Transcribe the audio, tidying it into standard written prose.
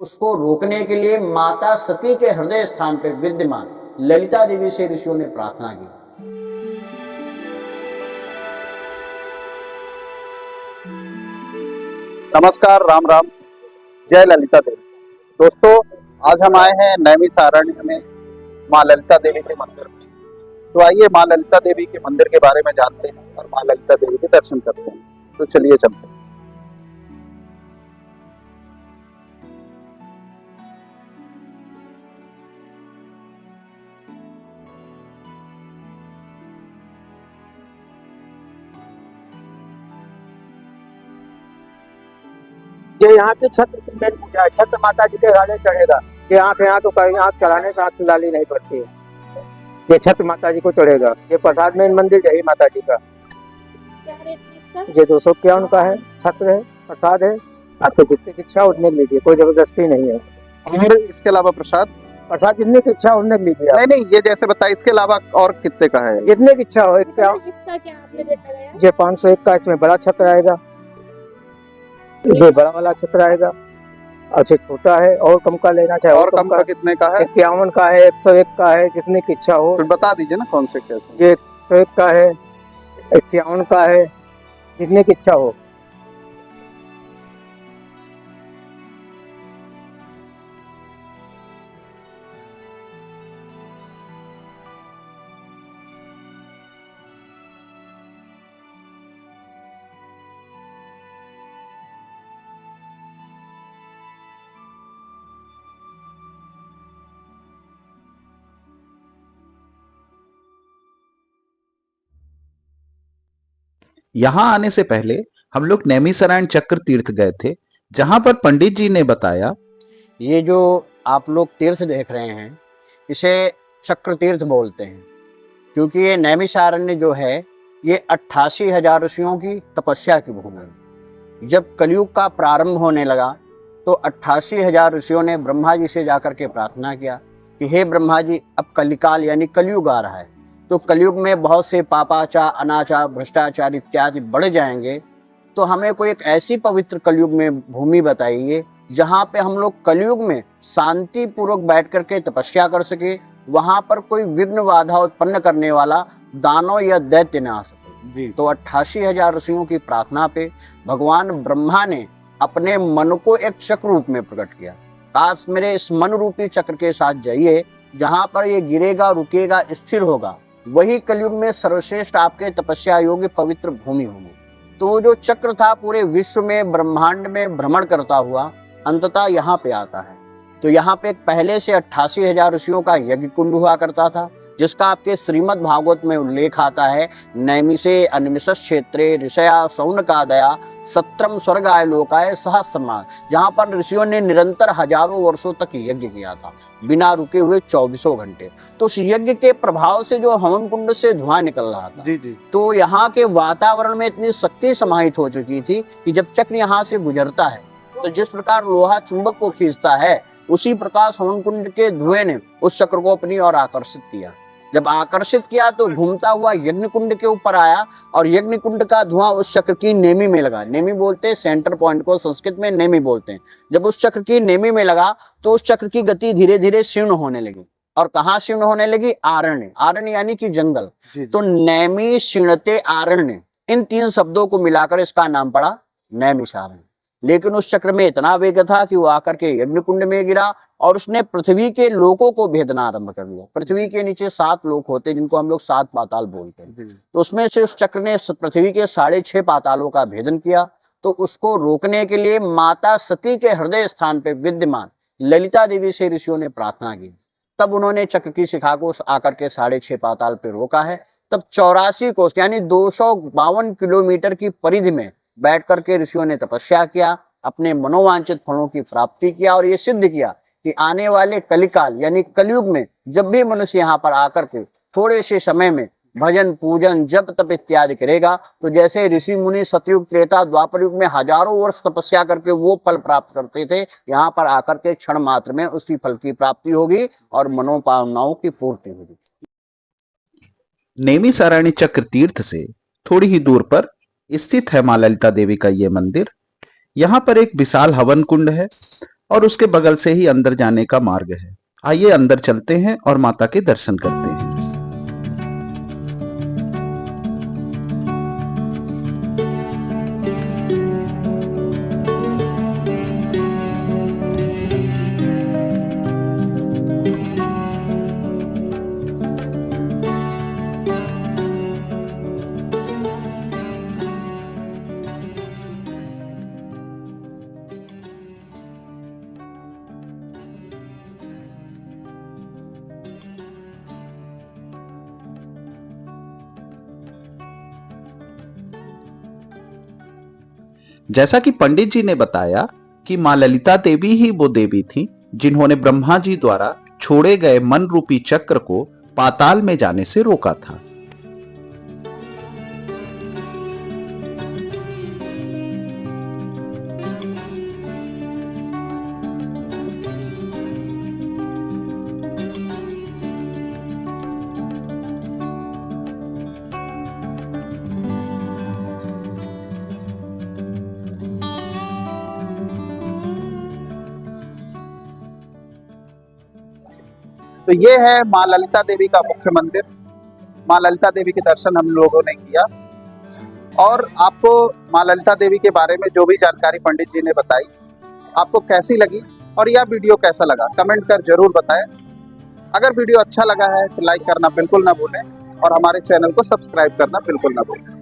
उसको रोकने के लिए माता सती के हृदय स्थान पर विद्यमान ललिता देवी से ऋषियों ने प्रार्थना की। नमस्कार, राम राम, जय ललिता देवी। दोस्तों, आज हम आए हैं नैमिषारण्य में माँ ललिता देवी के मंदिर में। तो आइए माँ ललिता देवी के मंदिर के बारे में जानते हैं और माँ ललिता देवी के दर्शन करते हैं। तो चलिए चलते हैं। जो यहाँ की छत्र की मेन पूजा है, छत्र माता जी के गाले चढ़ेगा। ये आँख यहाँ तो कहीं आँख चढ़ाने से आँख लाली नहीं पड़ती है। ये छत्र माता जी को चढ़ेगा। ये प्रसाद मेन मंदिर यही माता जी का। ये 251 का है, छत्र है, प्रसाद है। आपको जितनी की इच्छा उतने लीजिए, कोई जबरदस्ती नहीं है। और इसके अलावा प्रसाद जितने की इच्छा उतने लीजिए। नहीं, ये जैसे बताया, इसके अलावा और कितने का है? जितने की इच्छा हो। इसका क्या आपने रेट लगाया? ये 501 का, इसमें बड़ा छत्र आएगा। ये बड़ा वाला छत्र आएगा। अच्छा, छोटा है और कम का लेना चाहे और कम का कितने का है? 51 का है, 101 का है, जितने की इच्छा हो। फिर बता दीजिए ना कौन से कैसे। ये 101 का है, 51 का है, जितने की इच्छा हो। यहाँ आने से पहले हम लोग नैमिषारण्य चक्र तीर्थ गए थे, जहाँ पर पंडित जी ने बताया। ये जो आप लोग तीर्थ देख रहे हैं, इसे चक्र तीर्थ बोलते हैं, क्योंकि ये नैमिषारण्य जो है ये 88,000 ऋषियों की तपस्या की भूमि है। जब कलयुग का प्रारंभ होने लगा तो 88,000 ऋषियों ने ब्रह्मा जी से जाकर के प्रार्थना किया कि हे ब्रह्मा जी, अब कलिकाल यानी कलयुग आ रहा है, तो कलयुग में बहुत से पापाचार, अनाचार, भ्रष्टाचार इत्यादि बढ़ जाएंगे, तो हमें कोई एक ऐसी पवित्र कलयुग में भूमि बताइए जहाँ पे हम लोग कलयुग में शांति पूर्वक बैठ करके तपस्या कर सके, वहाँ पर कोई विघ्न बाधा उत्पन्न करने वाला दानव या दैत्य न आ सके। तो 88,000 ऋषियों की प्रार्थना पे भगवान ब्रह्मा ने अपने मन को एक चक्र रूप में प्रकट किया। आप मेरे इस मन रूपी चक्र के साथ जाइए, जहाँ पर ये गिरेगा, रुकेगा, स्थिर होगा, वही कलयुग में सर्वश्रेष्ठ आपके तपस्या योग्य पवित्र भूमि होगी। तो वो जो चक्र था पूरे विश्व में, ब्रह्मांड में भ्रमण करता हुआ अंततः यहाँ पे आता है। तो यहाँ पे पहले से 88,000 ऋषियों का यज्ञ कुंड हुआ करता था, जिसका आपके श्रीमद् भागवत में उल्लेख आता है। नैमिषे अनिमिषस् क्षेत्रे ऋषया शौनकादया सत्रम स्वर्गाय लोकाय सहस्रमा, जहाँ पर ऋषियों ने निरंतर हजारों वर्षों तक यज्ञ किया था, बिना रुके हुए 24 घंटे। तो उस यज्ञ के प्रभाव से जो हवन कुंड से धुआं निकल रहा था, तो यहाँ के वातावरण में इतनी शक्ति समाहित हो चुकी थी कि जब चक्र यहाँ से गुजरता है तो जिस प्रकार लोहा चुंबक को खींचता है, उसी प्रकार हवन कुंड के धुएं ने उस चक्र को अपनी ओर आकर्षित किया। जब आकर्षित किया तो घूमता हुआ यज्ञ कुंड के ऊपर आया और यज्ञ कुंड का धुआं उस चक्र की नेमी में लगा। नेमी बोलते हैं सेंटर पॉइंट को, संस्कृत में नेमी बोलते हैं। जब उस चक्र की नेमी में लगा तो उस चक्र की गति धीरे धीरे क्षीण होने लगी। और कहाँ क्षीण होने लगी? आरण्य। आरण्य यानी कि जंगल। तो नेमी क्षीणते आरण्य, इन 3 शब्दों को मिलाकर इसका नाम पड़ा नैमिषारण्य। लेकिन उस चक्र में इतना वेग था कि वो आकर के यज्ञ कुंड में गिरा और उसने पृथ्वी के लोकों को भेदना आरंभ कर दिया। पृथ्वी के नीचे 7 लोक होते हैं, जिनको हम लोग 7 पाताल बोलते हैं। तो उसमें से उस चक्र ने पृथ्वी के 6.5 पातालों का भेदन किया। तो उसको रोकने के लिए माता सती के हृदय स्थान पर विद्यमान ललिता देवी से ऋषियों ने प्रार्थना की। तब उन्होंने चक्र की शिखा को आकर के 6.5 पाताल पे रोका है। तब 84 कोस यानी 252 किलोमीटर की परिधि में बैठ करके ऋषियों ने तपस्या किया, अपने मनोवांछित फलों की प्राप्ति किया और ये सिद्ध किया कि आने वाले कलिकाल यानी कलयुग में जब भी मनुष्य यहाँ पर आकर के थोड़े से समय में भजन, पूजन, जप, तप इत्यादि करेगा, तो जैसे ऋषि मुनि सतयुग, त्रेता, द्वापर युग में हजारों वर्ष तपस्या करके वो फल प्राप्त करते थे, यहाँ पर आकर के क्षण मात्र में उसी फल की प्राप्ति होगी और मनोकामनाओं की पूर्ति होगी। नैमिषारण्य चक्र तीर्थ से थोड़ी ही दूर पर स्थित है माँ ललिता देवी का ये मंदिर। यहाँ पर एक विशाल हवन कुंड है और उसके बगल से ही अंदर जाने का मार्ग है। आइए अंदर चलते हैं और माता के दर्शन करते हैं। जैसा कि पंडित जी ने बताया कि मां ललिता देवी ही वो देवी थी जिन्होंने ब्रह्मा जी द्वारा छोड़े गए मन रूपी चक्र को पाताल में जाने से रोका था। तो ये है माँ ललिता देवी का मुख्य मंदिर। माँ ललिता देवी के दर्शन हम लोगों ने किया और आपको माँ ललिता देवी के बारे में जो भी जानकारी पंडित जी ने बताई आपको कैसी लगी और यह वीडियो कैसा लगा कमेंट कर जरूर बताएं। अगर वीडियो अच्छा लगा है तो लाइक करना बिल्कुल ना भूलें और हमारे चैनल को सब्सक्राइब करना बिल्कुल ना भूलें।